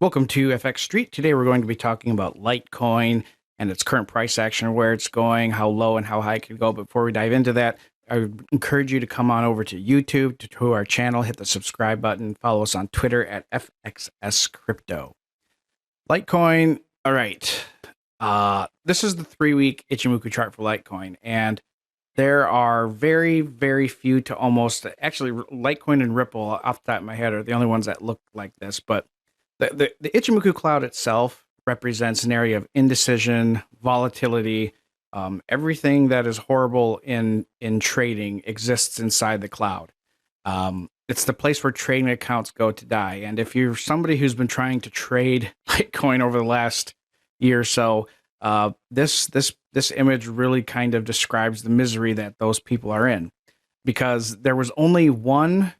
Welcome to FX Street. Today we're going to be talking about Litecoin and its current price action, where it's going, how low and how high it could go. Before we dive into that, I would encourage you to come on over to YouTube, to our channel, hit the subscribe button, follow us on Twitter at FXS Crypto. Litecoin, all right. This is the 3-week Ichimoku chart for Litecoin, and there are very, very few to almost, actually Litecoin and Ripple off the top of my head are the only ones that look like this, but the Ichimoku cloud itself represents an area of indecision, volatility. Everything that is horrible in trading exists inside the cloud. It's the place where trading accounts go to die. And if you're somebody who's been trying to trade Litecoin over the last year or so, this image really kind of describes the misery that those people are in, because there was only one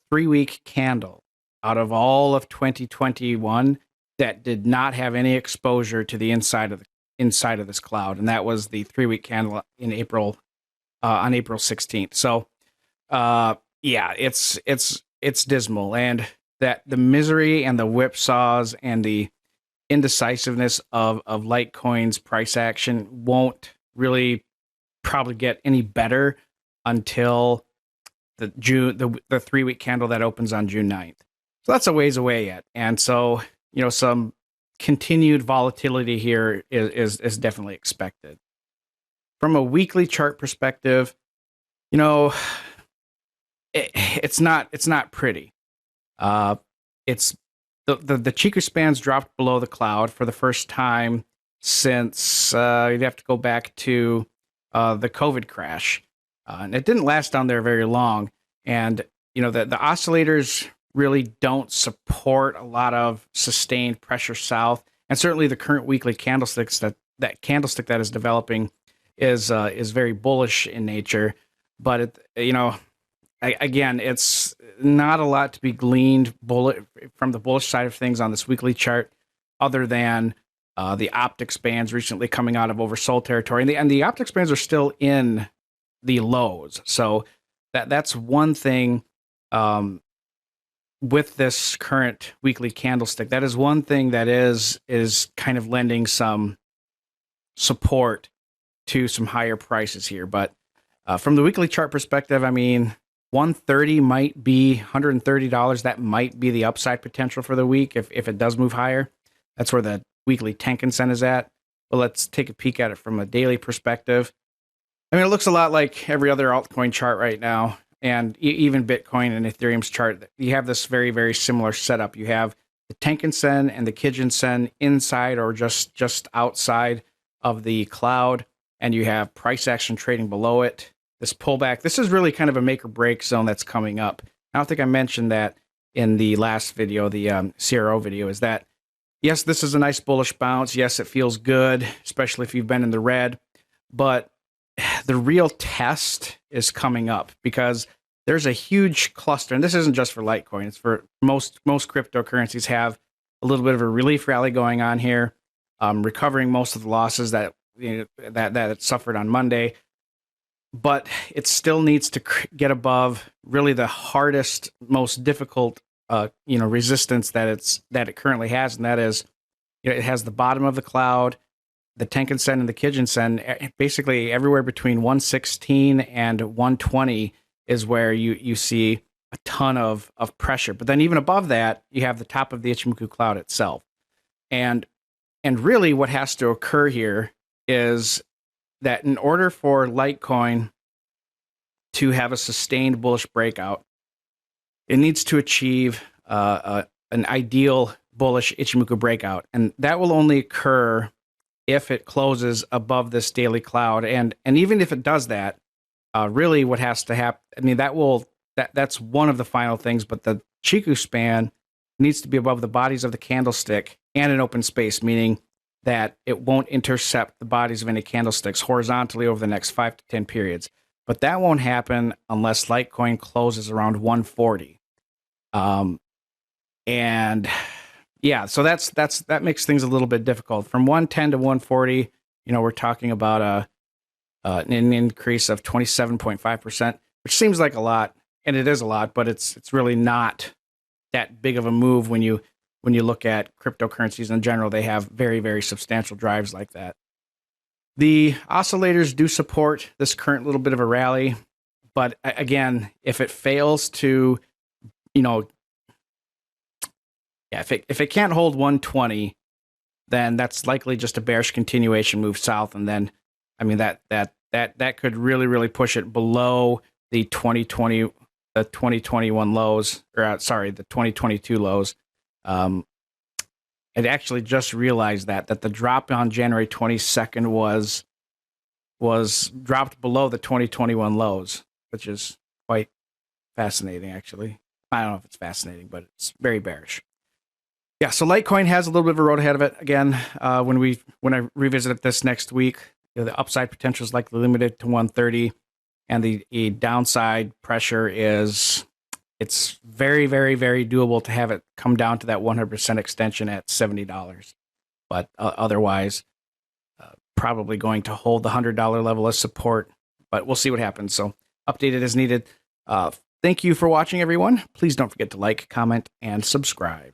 3-week candle out of all of 2021 that did not have any exposure to the inside of this cloud, and that was the 3-week candle in April, on April 16th. So, yeah, it's dismal, and that the misery and the whipsaws and the indecisiveness of Litecoin's price action won't really probably get any better until the 3-week candle that opens on June 9th. So that's a ways away yet. And so, some continued volatility here is definitely expected. From a weekly chart perspective, it's not pretty. It's the Chiku spans dropped below the cloud for the first time since you'd have to go back to the COVID crash. And it didn't last down there very long. And, the oscillators really don't support a lot of sustained pressure south. And certainly the current weekly candlesticks, that candlestick that is developing is very bullish in nature. But, again, it's not a lot to be gleaned from the bullish side of things on this weekly chart, other than the optics bands recently coming out of oversold territory. And the optics bands are still in the lows. So that's one thing. With this current weekly candlestick, that is one thing that is kind of lending some support to some higher prices here. But from the weekly chart perspective, 130 might be $130. That might be the upside potential for the week if it does move higher. That's where the weekly Tenkan-sen is at. But let's take a peek at it from a daily perspective. It looks a lot like every other altcoin chart right now. And even Bitcoin and Ethereum's chart, you have this very, very similar setup. You have the Tenkan-sen and the Kijun-sen inside or just outside of the cloud, and you have price action trading below it. This pullback, this is really kind of a make or break zone that's coming up. I don't think I mentioned that in the last video, the CRO video, is that, yes, this is a nice bullish bounce. Yes, it feels good, especially if you've been in the red, but the real test is coming up, because there's a huge cluster, and this isn't just for Litecoin. It's for most cryptocurrencies have a little bit of a relief rally going on here, recovering most of the losses that it suffered on Monday. But it still needs to get above really the hardest, most difficult, resistance that it currently has, and that is, it has the bottom of the cloud, the Tenkan-sen and the Kijun-sen, basically everywhere between 116 and 120 is where you see a ton of pressure. But then even above that, you have the top of the Ichimoku cloud itself. And really what has to occur here is that in order for Litecoin to have a sustained bullish breakout, it needs to achieve an ideal bullish Ichimoku breakout. And that will only occur if it closes above this daily cloud. And even if it does that, really what has to happen, that's one of the final things, but the Chiku span needs to be above the bodies of the candlestick and an open space, meaning that it won't intercept the bodies of any candlesticks horizontally over the next 5 to 10 periods. But that won't happen unless Litecoin closes around 140. And yeah, so that makes things a little bit difficult. From 110 to 140, we're talking about an increase of 27.5%, which seems like a lot, and it is a lot, but it's really not that big of a move when you when you look at cryptocurrencies in general, they have very, very substantial drives like that. The oscillators do support this current little bit of a rally, but again, if it fails to, if it can't hold 120, then that's likely just a bearish continuation move south, and then, I mean, that could really, really push it below the 2021 lows, or the 2022 lows. I actually just realized that the drop on January 22nd was dropped below the 2021 lows, which is quite fascinating, actually. I don't know if it's fascinating, but it's very bearish. Yeah, so Litecoin has a little bit of a road ahead of it. Again, when I revisit this next week, the upside potential is likely limited to 130, and the downside pressure it's very, very, very doable to have it come down to that 100% extension at $70. But otherwise, probably going to hold the $100 level as support, but we'll see what happens. So updated as needed. Thank you for watching, everyone. Please don't forget to like, comment, and subscribe.